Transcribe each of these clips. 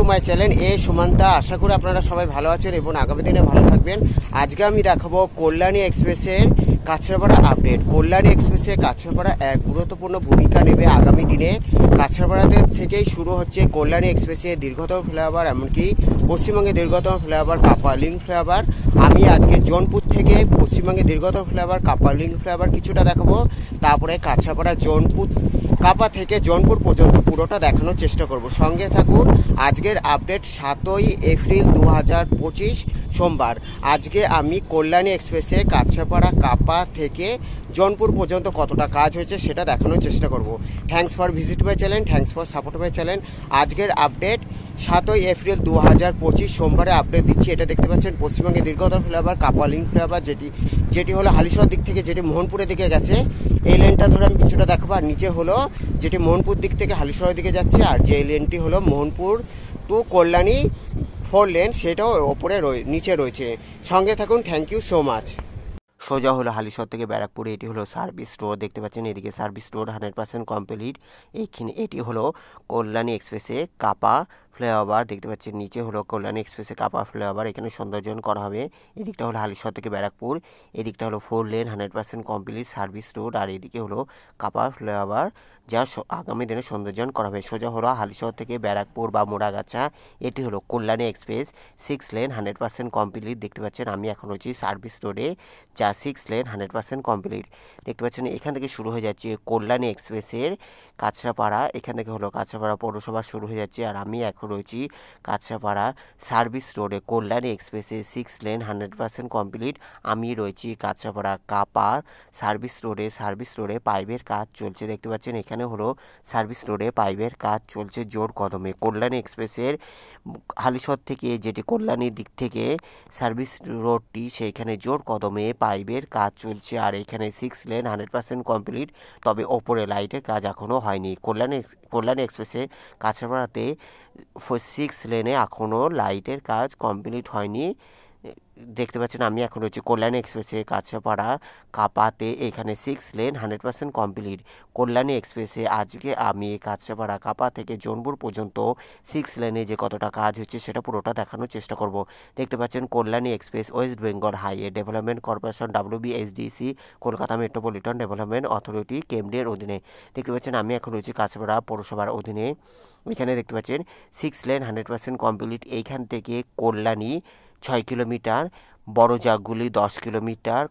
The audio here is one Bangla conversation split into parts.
মাই চ্যানেল এ সুমান্তা। আশা করি আপনারা সবাই ভালো আছেন এবং আগামী দিনে ভালো থাকবেন। আজকে আমি দেখাবো কল্যাণী এক্সপ্রেসের কাছড়াপাড়া আপডেট। কল্যাণী এক্সপ্রেসে কাছড়াপাড়া এক গুরুত্বপূর্ণ ভূমিকা নেবে আগামী দিনে। কাছড়াপাড়াতে থেকেই শুরু হচ্ছে কল্যাণী এক্সপ্রেসের দীর্ঘতম ফ্লাইওভার, এমনকি পশ্চিমবঙ্গের দীর্ঘতম ফ্লাইওভার কাপা লিঙ্ক ফ্লাইওভার। আমি আজকে জোনপুর থেকে পশ্চিমবঙ্গের দীর্ঘতম ফ্লাইওভার কাপা লিঙ্ক ফ্লাইওভার কিছুটা দেখাবো, তারপরে কাছড়াপাড়া জোনপুর কাপা থেকে জোনপুর পর্যন্ত পুরোটা দেখানোর চেষ্টা করব। সঙ্গে থাকুন। আজকের আপডেট 7ই এপ্রিল 2025 সোমবার। আজকে আমি কল্যাণী এক্সপ্রেসে কাছড়াপাড়া কাপা থেকে জোনপুর পর্যন্ত কতটা কাজ হয়েছে সেটা দেখানোর চেষ্টা করব। Thanks for visit my channel, thanks for support my channel. আজকের আপডেট 7ই এপ্রিল 2025 সোমবারে আপডেট দিচ্ছি। এটা দেখতে পাচ্ছেন পশ্চিমবঙ্গের দীর্ঘতম ফ্লাইওভার কাপা লিঙ্ক ফ্লাইওভার, যেটি হলো হালিশহর দিক থেকে যেটি মোহনপুরের দিকে গেছে। এই লেনটা ধরে আমি কিছুটা দেখাবো। আর নিচে হলো যেটি মোহনপুর দিক থেকে হালিশহরের দিকে যাচ্ছে, আর যে লেনটি হলো মোহনপুর টু কল্যাণী 4 লেন, সেটাও ওপরে নিচে রয়েছে। সঙ্গে থাকুন। Thank you so much. সোজা হলো হালিশহর থেকে ব্যারাকপুরে। এটি হলো সার্ভিস রোড, দেখতে পাচ্ছেন এদিকে সার্ভিস রোড 100% কমপ্লিট। এইখানে এটি হলো কল্যাণী এক্সপ্রেসে কাপা ফ্লাইওভার, দেখতে পাচ্ছেন নিচে হলো কল্যাণী এক্সপ্রেসে কাপা ফ্লাইওভার। এখানে সৌন্দর্যন করা হবে। এদিকটা হলো হালিশহর থেকে ব্যারাকপুর, এদিকটা হলো 4 লেন 100% কমপ্লিট সার্ভিস রোড, আর এদিকে হলো কাপা ফ্লাইওভার, যা আগামী দিনে সৌন্দর্যন করা হবে। সোজা হলো হালিশহর থেকে ব্যারাকপুর বা মোড়াগাছা। এটি হলো কল্যাণী এক্সপ্রেস 6 লেন 100% কমপ্লিট, দেখতে পাচ্ছেন আমি এখন রয়েছি সার্ভিস রোডে, যা 6 লেন 100% কমপ্লিট। দেখতে পাচ্ছেন এখান থেকে শুরু হয়ে যাচ্ছে কল্যাণী এক্সপ্রেসের কাছড়াপাড়া। এখান থেকে হলো কাছড়াপাড়া পৌরসভা শুরু হয়ে যাচ্ছে, আর আমি এখন রয়েছি কাছড়াপাড়া সার্ভিস রোডে। কল্যাণী এক্সপ্রেসে 6 লেন 100% কমপ্লিট। আমি রয়েছি কাছড়াপাড়া কাপার সার্ভিস রোডে পাইপের কাজ চলছে। দেখতে পাচ্ছেন এখানে হলো সার্ভিস রোডে পাইপের কাজ চলছে জোর কদমে। কল্যাণী এক্সপ্রেসের হালিশহর থেকে যেটি কল্যাণীর দিক থেকে সার্ভিস রোডটি, সেইখানে জোর কদমে পাইপের কাজ চলছে। আর এখানে 6 লেন 100% কমপ্লিট, তবে ওপরে লাইটের কাজ এখনও হয়নি। কল্যাণী এক্সপ্রেসে কাছড়াপাড়াতে 6 লেনে এখনও লাইটের কাজ কমপ্লিট হয়নি। দেখতে পাচ্ছেন আমি এখন রয়েছি কল্যাণী এক্সপ্রেসে কাছড়াপাড়া কাপাতে। এখানে 6 লেন 100% কমপ্লিট। কল্যাণী এক্সপ্রেসে আজকে আমি কাছড়াপাড়া কাপা থেকে জোনপুর পর্যন্ত 6 লেনে যে কতটা কাজ হচ্ছে সেটা পুরোটা দেখানোর চেষ্টা করব। দেখতে পাচ্ছেন Kalyani express West Bengal highway development corporation WBSDC Kolkata metropolitan development authority KMD এর অধীনে। দেখতে পাচ্ছেন আমি এখন রয়েছি কাছড়াপাড়া পৌরসভার অধীনে। এখানে দেখতে পাচ্ছেন 6 লেন 100% কমপ্লিট। এইখান থেকে কল্যাণী 6 কিলোমিটার, বড় জাগুলি 10 kilometre,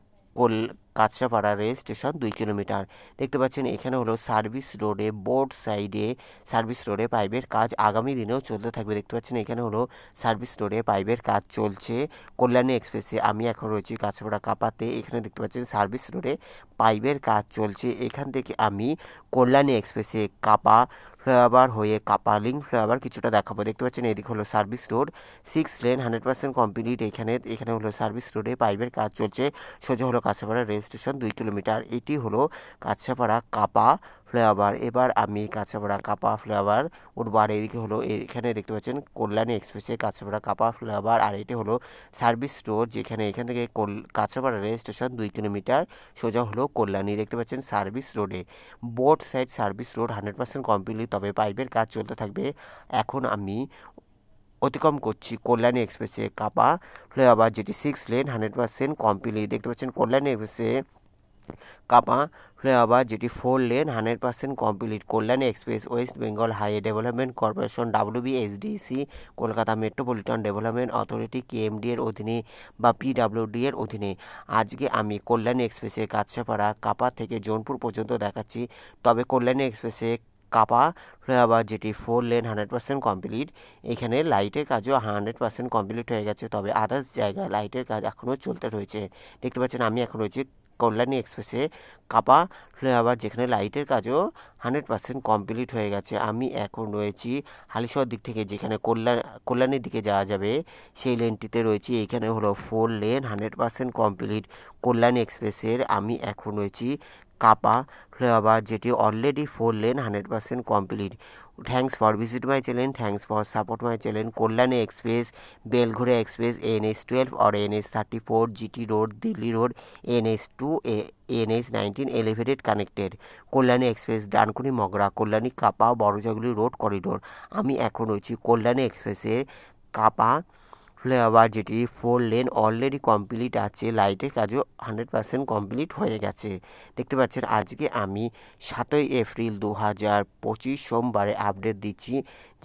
Kanchrapara rail station 2 kilometre. দেখতে পাচ্ছেন এখানে হলো সার্ভিস রোডে বোর্ড সাইডে সার্ভিস রোডে পাইপের কাজ আগামী দিনেও চলতে থাকবে। দেখতে পাচ্ছেন এখানে হলো সার্ভিস রোডে পাইপের কাজ চলছে কল্যাণী এক্সপ্রেসে। আমি এখন রয়েছি কাছড়াপাড়া কাপাতে। এখানে দেখতে পাচ্ছেন সার্ভিস রোডে পাইপের কাজ চলছে। এখান থেকে আমি কল্যাণী এক্সপ্রেসে কাপা ফ্লাইওভার হয়ে কাপা লিঙ্ক ফ্লাইওভার কিছুটা দেখাবো। দেখতে পাচ্ছেন এদিকে হলো সার্ভিস রোড 6 লেন 100% কমপ্লিট। এখানে হলো সার্ভিস রোডে পাইপের কাজ চলছে। সোজা হলো কাছড়াপাড়া রেল স্টেশন 2 কিলোমিটার। এটি হলো কাছড়াপাড়া কাপা ফ্লাইওভার। এবার আমি কাছড়াপাড়া কাপা ফ্লাইওভার উঠবো। আর এদিকে হলো এখানে দেখতে পাচ্ছেন কল্যাণী এক্সপ্রেসে কাছড়াপাড়া কাপা ফ্লাইওভার, আর এটি হলো সার্ভিস রোড, যেখানে এখান থেকে কাছড়াপাড়া রেল স্টেশন 2 কিলোমিটার। সোজা হলো কল্যাণী। দেখতে পাচ্ছেন সার্ভিস রোডে both side service road 100% complete, তবে পাইপের কাজ চলতে থাকবে। এখন আমি অতিক্রম করছি কল্যাণী এক্সপ্রেসে কাপা ফ্লাইওভার, যেটি 6 লেন 100% কমপ্লিট। দেখতে পাচ্ছেন কল্যাণী এক্সপ্রেসে কাপা ফ্লাইওভার, যেটি 4 lane 100% complete. Kalyani express West Bengal highway development corporation WBSDC Kolkata metropolitan development authority KMD এর অধীনে বা PWD এর অধীনে। আজকে আমি কল্যাণী এক্সপ্রেসে কাছড়াপাড়া কাপা থেকে জোনপুর পর্যন্ত দেখাচ্ছি। তবে কল্যাণী এক্সপ্রেসে কাপা ফ্লাইওভার, যেটি 4 লেন 100% কমপ্লিট, এখানে লাইটের কাজও 100% কমপ্লিট হয়ে গেছে, তবে আদার্স জায়গায় লাইটের কাজ এখনও চলতে রয়েছে। দেখতে পাচ্ছেন আমি এখন রয়েছি কল্যাণী এক্সপ্রেসে কাপা ফ্লাইওভার, যেখানে লাইটের কাজও 100% কমপ্লিট হয়ে গেছে। আমি এখন রয়েছি হালিশহর দিক থেকে, যেখানে কল্যাণীর দিকে যাওয়া যাবে সেই লেনটিতে রয়েছি। এইখানে হলো 4 লেন 100% কমপ্লিট কল্যাণী এক্সপ্রেসের। আমি এখন রয়েছি কাপা ফ্লাইওভার, যেটি already 4 lane 100% complete. Thanks for visit my channel, thanks for support my channel. Kalyani express, Belghoria express, NH12 और NH34, GT road, Delhi road, NH2, NH19 elevated connected. Kalyani express Dankuni Mogra, Kalyani Kapa Barajaguli road corridor. আমি এখন রয়েছি কল্যাণী এক্সপ্রেসে কাপা ফ্লাইওভার, যেটি 4 লেন অলরেডি কমপ্লিট আছে, লাইটের কাজও 100% কমপ্লিট হয়ে গেছে। দেখতে পাচ্ছেন আজকে আমি 7ই এপ্রিল 2025 সোমবারে আপডেট দিচ্ছি,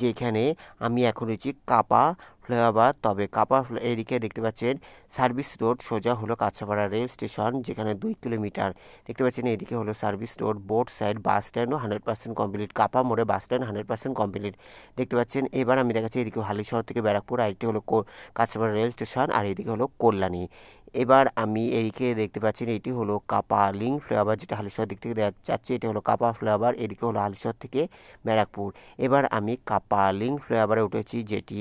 যেখানে আমি এখন রয়েছি কাপা ফ্লাইওভার। তবে কাপা এদিকে দেখতে পাচ্ছেন সার্ভিস রোড সোজা হলো কাছাপাড়া রেল স্টেশন, যেখানে 2 কিলোমিটার। দেখতে পাচ্ছেন এদিকে হলো সার্ভিস রোড, বোর্ড সাইড বাস স্ট্যান্ডও 100% কমপ্লিট, কাপা মোড়ে বাস স্ট্যান্ড 100% কমপ্লিট। দেখতে পাচ্ছেন এবার আমি দেখাচ্ছি এদিকে হালিশহর থেকে ব্যারাকপুর, আর এটি হলো কাছাপাড়া রেল স্টেশন, আর এদিকে হলো কল্যাণী। এবার আমি এইদিকে দেখতে পাচ্ছেন এটি হলো কাপা লিঙ্ক ফ্লাইওভার, যেটা হালিশহর দিক থেকে যাচ্ছে। এটি হলো কাপা ফ্লাইওভার, এদিকে হলো হালিশহর থেকে ব্যারাকপুর। এবার আমি কাপা লিঙ্ক ফ্লাইওভারে উঠেছি, যেটি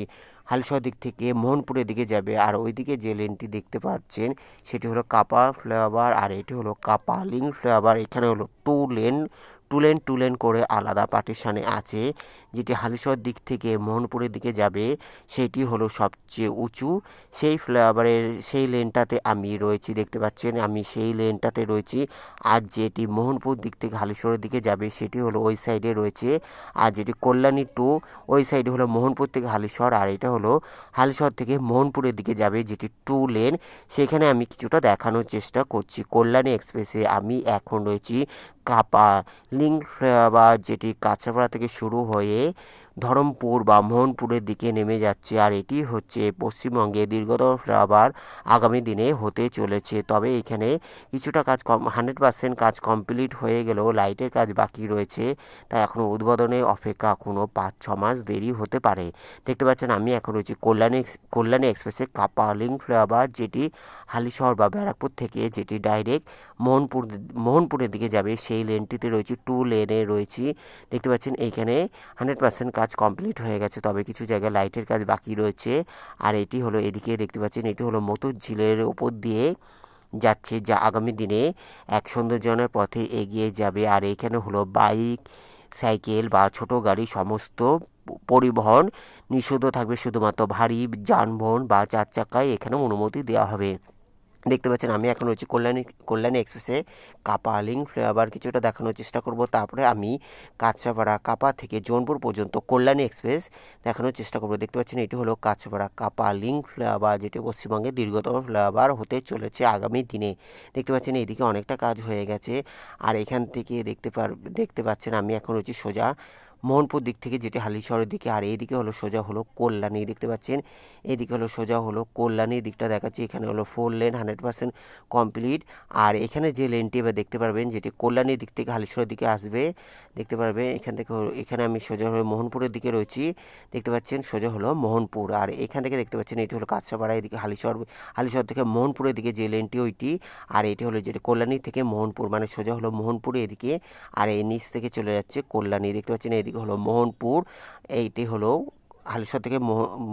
হালিশহর দিক থেকে মোহনপুরের দিকে যাবে। আর ওইদিকে যে লেনটি দেখতে পাচ্ছেন সেটি হলো কাপা ফ্লাইওভার, আর এটি হলো কাপা লিঙ্ক ফ্লাইওভার। এখানে হলো টু লেন করে আলাদা পার্টিশনে আছে, যেটি হালিশহর দিক থেকে মোহনপুরের দিকে যাবে, সেটি হলো সবচেয়ে উঁচু। সেই ফ্লাইওভারের সেই লেনটাতে আমি রয়েছি, দেখতে পাচ্ছেন আমি সেই লেনটাতে রয়েছি। আর যেটি মোহনপুর দিক থেকে হালিশহরের দিকে যাবে সেটি হলো ওই সাইডে রয়েছে। আর যেটি কল্যাণী টু, ওই সাইডে হলো মোহনপুর থেকে হালিশহর, আর এটা হলো হালিশহর থেকে মোহনপুরের দিকে যাবে, যেটি 2 লেন। সেখানে আমি কিছুটা দেখানোর চেষ্টা করছি। কল্যাণী এক্সপ্রেসে আমি এখন রয়েছি কাপা লিঙ্ক ফ্লাইওভার, যেটি কাছাপাড়া থেকে শুরু হয়ে ধরমপুর বা মোহনপুরের দিকে নেমে যাচ্ছে। আর এটি হচ্ছে পশ্চিমবঙ্গে দীর্ঘতম ফ্লাইওভার, আগামী দিনে হতে চলেছে। তবে এখানে কিছুটা কাজ 100% কাজ কমপ্লিট হয়ে গেলেও লাইটের কাজ বাকি রয়েছে, তাই এখনও উদ্বোধনের অপেক্ষা কোনো 5-6 মাস দেরি হতে পারে। দেখতে পাচ্ছেন আমি এখন রয়েছি কল্যাণী এক্সপ্রেসে কাপা লিঙ্ক ফ্লাইওভার, যেটি হালিশহর বা ব্যারাকপুর থেকে যেটি ডাইরেক্ট মোহনপুরের দিকে যাবে, সেই লেনটিতে রয়েছে, 2 লেনে রয়েছি। দেখতে পাচ্ছেন এইখানে 100% কাজ কমপ্লিট হয়ে গেছে, তবে কিছু জায়গায় লাইটের কাজ বাকি রয়েছে। আর এটি হলো এদিকে দেখতে পাচ্ছেন এটি হলো মতুর ঝিলের ওপর দিয়ে যাচ্ছে, যা আগামী দিনে এক সৌন্দর্যনের পথে এগিয়ে যাবে। আর এখানে হলো বাইক, সাইকেল বা ছোট গাড়ি সমস্ত পরিবহন নিষিদ্ধ থাকবে, শুধুমাত্র ভারী যানবাহন বা 4 চাকায় এখানে অনুমতি দেওয়া হবে। দেখতে পাচ্ছেন আমি এখন রয়েছি কল্যাণী এক্সপ্রেসে কাপা লিঙ্ক ফ্লাইওভার, কিছুটা দেখানোর চেষ্টা করব। তারপরে আমি কাছাপাড়া কাপা থেকে জৌনপুর পর্যন্ত কল্যাণী এক্সপ্রেস দেখানোর চেষ্টা করব। দেখতে পাচ্ছেন এটি হলো কাছাপাড়া কাপা লিঙ্ক ফ্লাইওভার, যেটি পশ্চিমবঙ্গের দীর্ঘতম ফ্লাইওভার হতে চলেছে আগামী দিনে। দেখতে পাচ্ছেন এইদিকে অনেকটা কাজ হয়ে গেছে। আর এখান থেকে দেখতে পাচ্ছেন আমি এখন রয়েছি সোজা মোহনপুর দিক থেকে, যেটি হালিশহরের দিকে। আর এইদিকে হলো সোজা হলো কল্যাণী, দেখতে পাচ্ছেন এইদিকে হলো সোজা হলো কল্যাণীর দিকটা দেখাচ্ছি। এখানে হলো 4 লেন 100% কমপ্লিট। আর এখানে যে লেনটি এবার দেখতে পারবেন, যেটি কল্যাণীর দিক থেকে হালিশহরের দিকে আসবে, দেখতে পারবেন এখান থেকে। এখানে আমি সোজা হয়ে মোহনপুরের দিকে রয়েছি, দেখতে পাচ্ছেন সোজা হলো মোহনপুর। আর এখান থেকে দেখতে পাচ্ছেন এটি হলো কাছাপাড়া, এদিকে হালিশহর থেকে মোহনপুরের দিকে যে লেনটি ওইটি। আর এটি হলো যেটি কল্যাণী থেকে মোহনপুর, মানে সোজা হলো মোহনপুরে এদিকে। আর এই নিচ থেকে চলে যাচ্ছে কল্যাণী, দেখতে পাচ্ছেন এদিকে হলো মোহনপুর, এইটি হলো হালিশহর থেকে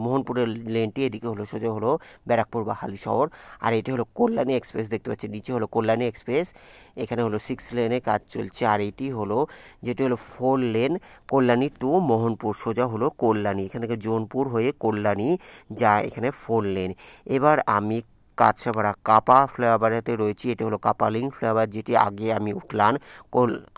মোহনপুরের লেনটি, এদিকে হলো সোজা হলো ব্যারাকপুর বা হালিশহর। আর এটি হলো কল্যাণী এক্সপ্রেস, দেখতে পাচ্ছেন নিচে হলো কল্যাণী এক্সপ্রেস, এখানে হলো 6 লেনে কাজ চলছে। আর এটি হলো যেটি হলো 4 লেন কল্যাণী টু মোহনপুর, সোজা হলো কল্যাণী, এখান থেকে জৌনপুর হয়ে কল্যাণী যা এখানে 4 লেন। এবার আমি কাছাপাড়া কাপা ফ্লাইওভারেতে রয়েছি, এটি হলো কাপা লিঙ্ক ফ্লাইওভার, যেটি আগে আমি উঠলাম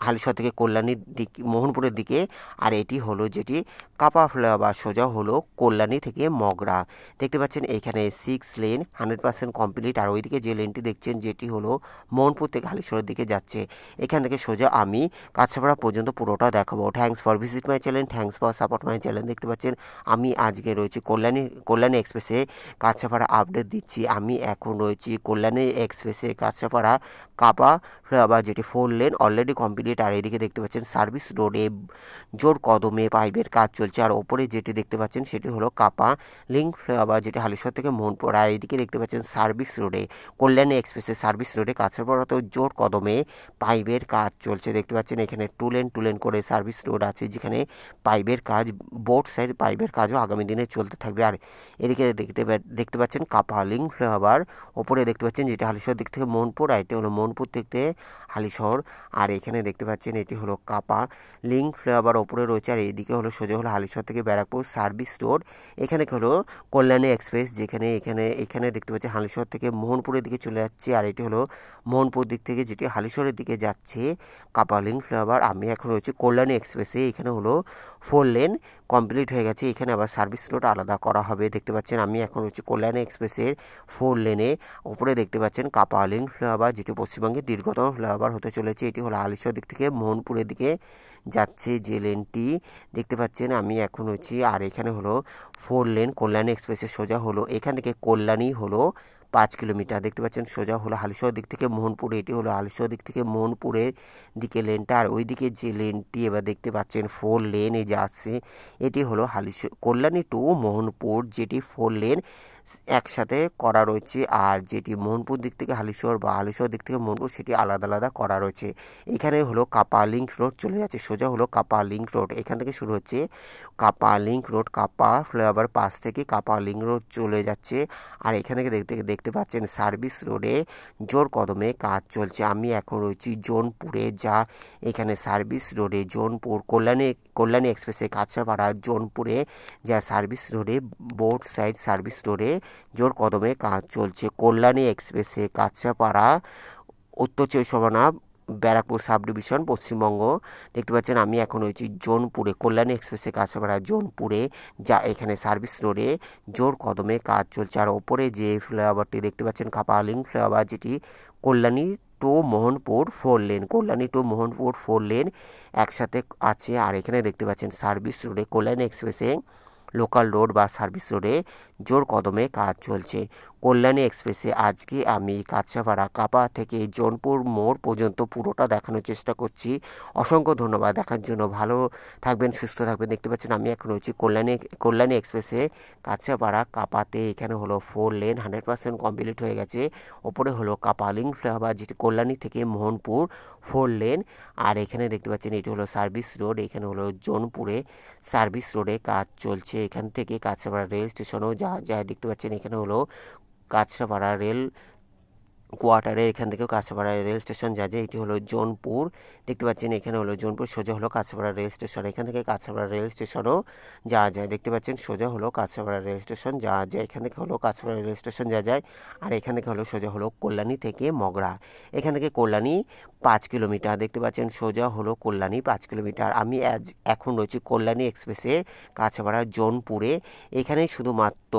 হালিশহর থেকে কল্যাণীর দিক মোহনপুরের দিকে। আর এটি হলো যেটি কাপা ফ্লাইওভার, সোজা হলো কল্যাণী থেকে মগরা। দেখতে পাচ্ছেন এখানে 6 লেন 100% কমপ্লিট। আর ওইদিকে যে লেনটি দেখছেন যেটি হলো মোহনপুর থেকে হালিশহরের দিকে যাচ্ছে, এখান থেকে সোজা আমি কাছাপাড়া পর্যন্ত পুরোটা দেখাবো। Thanks for visit my channel, thanks for support my channel. দেখতে পাচ্ছেন আমি আজকে রয়েছি কল্যাণী এক্সপ্রেসে কাছাপাড়া আপডেট দিচ্ছি। আমি এখন রয়েছি কল্যাণী এক্সপ্রেসে কাছাপাড়া কাপা ফ্লাইওভার, যেটি 4 লেন অলরেডি কমপ্লিট। আর এদিকে দেখতে পাচ্ছেন সার্ভিস রোডে জোর কদমে পাইপের কাজ চলছে। চলছে। আর ওপরে যেটি দেখতে পাচ্ছেন সেটি হলো কাপা লিঙ্ক ফ্লাইওভার, যেটি হালিশহর থেকে মোহনপুর। আর এইদিকে দেখতে পাচ্ছেন সার্ভিস রোডে কল্যাণী এক্সপ্রেসের সার্ভিস রোডে কাছাড়পাড়াতেও জোর কদমে পাইপের কাজ চলছে। দেখতে পাচ্ছেন এখানে টু লেন করে সার্ভিস রোড আছে, যেখানে পাইপের কাজ বোথ সাইড পাইপের কাজও আগামী দিনে চলতে থাকবে। আর এদিকে দেখতে পাচ্ছেন কাপা লিঙ্ক ফ্লাইওভার ওপরে দেখতে পাচ্ছেন, যেটি হালিশহর দিক থেকে মোহনপুর, আর এটি হলো মোহনপুর থেকে হালিশহর। আর এখানে দেখতে পাচ্ছেন এটি হলো কাপা লিঙ্ক ফ্লাইওভার ওপরে রয়েছে। আর এইদিকে হলো সোজা হলো হালিশহর থেকে ব্যারাকপুর সার্ভিস রোড। এখানে হলো কল্যাণী এক্সপ্রেস, যেখানে এখানে দেখতে পাচ্ছি হালিশহর থেকে মোহনপুরের দিকে চলে যাচ্ছে। আর এটি হলো মোহনপুর দিক থেকে যেটি হালিশহরের দিকে যাচ্ছে কাপা লিঙ্ক ফ্লাইওভার। আমি এখন রয়েছে কল্যাণী এক্সপ্রেসে। এখানে হলো 4 লেন কমপ্লিট হয়ে গেছে, এখানে আবার সার্ভিস রোড আলাদা করা হবে। দেখতে পাচ্ছেন আমি এখন রয়েছে কল্যাণী এক্সপ্রেসের 4 লেনে। ওপরে দেখতে পাচ্ছেন কাপা লিঙ্ক ফ্লাইওভার, যেটি পশ্চিমবঙ্গের দীর্ঘতম ফ্লাইওভার হতে চলেছে। এটি হলো হালিশহর দিক থেকে মোহনপুরের দিকে যাচ্ছে যে লেনটি দেখতে পাচ্ছেন আমি এখন রয়েছি। আর এখানে হলো 4 লেন কল্যাণী এক্সপ্রেসের সোজা হলো এখান থেকে কল্যাণী হলো 5 কিলোমিটার। দেখতে পাচ্ছেন সোজা হলো হালিশহর দিক থেকে মোহনপুর, এটি হলো হালিশহর দিক থেকে মোহনপুরের দিকে লেনটা। আর ওইদিকে যে লেনটি এবার দেখতে পাচ্ছেন 4 লেন এই যে আসছে, এটি হলো কল্যাণী টু মোহনপুর, যেটি 4 লেন একসাথে করা রয়েছে। আর যেটি মোহনপুর দিক থেকে হালিশহর বা হালিশহর দিক থেকে মোহনপুর, সেটি আলাদা আলাদা করা রয়েছে। এখানে হলো কাপা লিঙ্ক রোড চলে যাচ্ছে, সোজা হলো কাপা লিঙ্ক রোড, এখান থেকে শুরু হচ্ছে কাপা লিঙ্ক রোড, কাপা ফ্লাইওভার পাশ থেকে কাপা লিঙ্ক রোড চলে যাচ্ছে। আর এখান থেকে দেখতে পাচ্ছেন সার্ভিস রোডে জোর কদমে কাজ চলছে। আমি এখন রয়েছি জোনপুরে, যা এখানে সার্ভিস রোডে জোনপুর কল্যাণী এক্সপ্রেসে কাছাড়পাড়া জোনপুরে যা সার্ভিস রোডে বোথ সাইড সার্ভিস রোডে জোর কদমে কাজ চলছে। কল্যাণী এক্সপ্রেসে কাছাড়পাড়া উত্তর 24 ব্যারাকপুর সাব ডিভিশন পশ্চিমবঙ্গ। দেখতে পাচ্ছেন আমি এখন রয়েছি জোনপুরে কল্যাণী এক্সপ্রেসে কাছাড়পাড়া জোনপুরে, যা এখানে সার্ভিস রোডে জোর কদমে কাজ চলছে। আর ওপরে যে ফ্লাইওভারটি দেখতে পাচ্ছেন কাপা লিঙ্ক ফ্লাইওভার, যেটি Kalyani to Mohanpur 4 lane, Kalyani to Mohanpur 4 lane একসাথে আছে। আর এখানে দেখতে পাচ্ছেন সার্ভিস রোডে কল্যাণী এক্সপ্রেসে লোকাল রোড বা সার্ভিস রোডে জোর কদমে কাজ চলছে। কল্যাণী এক্সপ্রেসে আজকে আমি কাছাড়পাড়া কাপা থেকে জোনপুর মোড় পর্যন্ত পুরোটা দেখানোর চেষ্টা করছি। অসংখ্য ধন্যবাদ দেখার জন্য, ভালো থাকবেন সুস্থ থাকবেন। দেখতে পাচ্ছেন আমি এখন রয়েছি কল্যাণী এক্সপ্রেসে কাছাড়পাড়া কাপাতে। এখানে হলো 4 লেন 100% কমপ্লিট হয়ে গেছে। ওপরে হলো কাপা লিঙ্ক ফ্লাইওভার, যেটি কল্যাণী থেকে মোহনপুর 4 লেন। আর এখানে দেখতে পাচ্ছেন এটি হলো সার্ভিস রোড, এখানে হলো জোনপুরে সার্ভিস রোডে কাজ চলছে। এখান থেকে কাছাড়পাড়া রেল স্টেশনেও যা দেখতে পাচ্ছেন এখানে হলো কাছাড়পাড়া রেল কোয়ার্টারে, এখান থেকেও কাছাড়পাড়া রেল স্টেশন যায়, এটি হলো জোনপুর। দেখতে পাচ্ছেন এখানে হলো জোনপুর, সোজা হলো কাছাড়পাড়া রেল স্টেশন, এখান থেকে কাছাড়পাড়া রেল স্টেশনও যাওয়া যায়। দেখতে পাচ্ছেন সোজা হলো কাছাড়পাড়া রেল স্টেশন যাওয়া যায়, এখান থেকে হলো কাছাড়পাড়া রেল স্টেশন যাওয়া যায়। আর এখান থেকে হলো সোজা হলো কল্যাণী থেকে মগরা, এখান থেকে কল্যাণী 5 কিলোমিটার। দেখতে পাচ্ছেন সোজা হলো কল্যাণী 5 কিলোমিটার। আমি এখন রয়েছি কল্যাণী এক্সপ্রেসে কাছাড়পাড়া জোনপুরে। এখানে শুধুমাত্র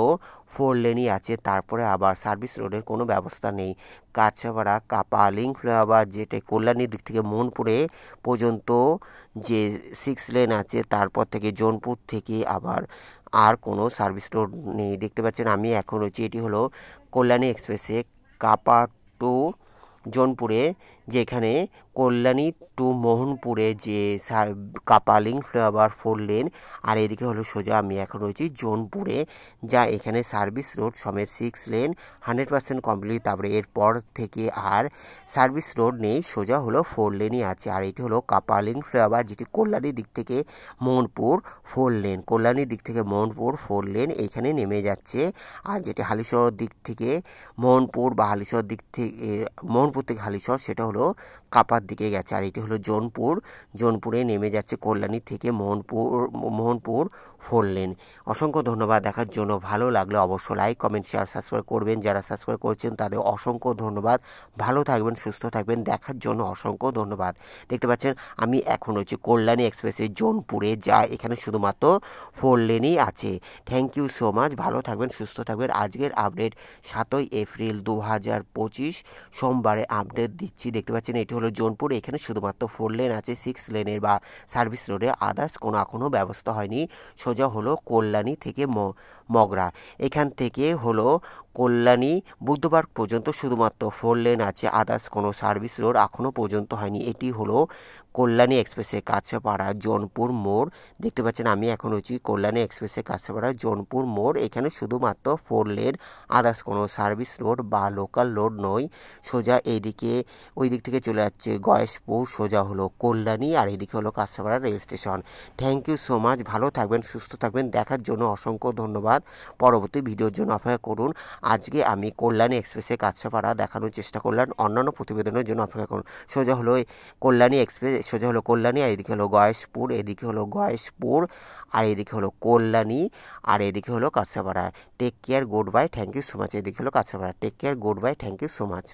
4 লেনই আছে, তারপরে আবার সার্ভিস রোডের কোনো ব্যবস্থা নেই। কাছাড়পাড়া কাপা লিঙ্ক ফ্লাইওভার, যেটা কল্যাণীর দিক থেকে মোহনপুরে পর্যন্ত যে 6 লেন আছে, তারপর থেকে জোনপুর থেকে আবার আর কোনো সার্ভিস রোড নেই। দেখতে পাচ্ছেন আমি এখন রয়েছি, এটি হলো কল্যাণী এক্সপ্রেসে কাপা টু জোনপুরে, যেখানে কল্যাণী টু মোহনপুরে যে কাপা লিঙ্ক ফ্লাইওভার 4 লেন। আর এদিকে হলো সোজা আমি এখন রয়েছি জোনপুরে, যা এখানে সার্ভিস রোড সমেত 6 লেন 100% কমপ্লিট। তারপরে এরপর থেকে আর সার্ভিস রোড নেই, সোজা হলো 4 লেনই আছে। আর এটি হলো কাপা লিঙ্ক ফ্লাইওভার, যেটি কল্যাণীর দিক থেকে মোহনপুর 4 লেন, কল্যাণীর দিক থেকে মোহনপুর 4 লেন এখানে নেমে যাচ্ছে। আর যেটি হালিশহর দিক থেকে মোহনপুর বা হালিশহর দিক থেকে মোহনপুর থেকে হালিশহর, সেটা হলো কাপার দিকে গেছে। আর এটি হলো জোনপুরে নেমে যাচ্ছে কল্যাণী থেকে মোহনপুর 4 লেন। অসংখ্য ধন্যবাদ দেখার জন্য, ভালো লাগলে অবশ্যই লাইক কমেন্ট শেয়ার সাবস্ক্রাইব করবেন। যারা সাবস্ক্রাইব করছেন তাদের অসংখ্য ধন্যবাদ, ভালো থাকবেন সুস্থ থাকবেন, দেখার জন্য অসংখ্য ধন্যবাদ। দেখতে পাচ্ছেন আমি এখন রয়েছি কল্যাণী এক্সপ্রেসে জোনপুরে, যা এখানে শুধুমাত্র 4 লেনই আছে। থ্যাংক ইউ সো মাচ, ভালো থাকবেন সুস্থ থাকবেন। আজকের আপডেট 7 এপ্রিল 2025 সোমবারে আপডেট দিচ্ছি। দেখতে পাচ্ছেন এটি হলো জোনপুর, এখানে শুধুমাত্র 4 লেন আছে, 6 লেনের বা সার্ভিস রোডে আদার্স কোনো এখনও ব্যবস্থা হয়নি। সোজা হলো কল্যাণী থেকে মগরা, এখান থেকে হলো কল্যাণী বুদ্ধবার পর্যন্ত শুধুমাত্র 4 লেন আছে, আদার্স কোনো সার্ভিস রোড এখনও পর্যন্ত হয়নি। এটি হলো কল্যাণী এক্সপ্রেসে কাছেপাড়া জোনপুর মোড়। দেখতে পাচ্ছেন আমি এখন রয়েছি কল্যাণী এক্সপ্রেসে কাছেপাড়া জোনপুর মোড়। এখানে শুধুমাত্র 4 লেন, আদার্স কোনো সার্ভিস রোড বা লোকাল রোড নয়। সোজা এইদিকে ওই দিক থেকে চলে যাচ্ছে গয়েশপুর, সোজা হলো কল্যাণী, আর এইদিকে হলো Kanchrapara rail station. Thank you so much. ভালো থাকবেন, সুস্থ থাকবেন। দেখার জন্য অসংখ্য ধন্যবাদ। পরবর্তী ভিডিওর জন্য অপেক্ষা করুন। আজকে আমি কল্যাণী এক্সপ্রেসে কাছেপাড়া দেখানোর চেষ্টা করলাম। অন্যান্য প্রতিবেদনের জন্য অপেক্ষা করুন। সোজা হলো কল্যাণী এক্সপ্রেস, সোজা হলো কল্যাণী, আর এদিকে হলো গয়েশপুর, এদিকে হলো গয়েশপুর, আর এদিকে হলো কল্যাণী, আর এদিকে হলো Kanchrapara. Take care, good bye, thank you so much. এদিকে হলো Kanchrapara. Take care, good bye, thank you so much.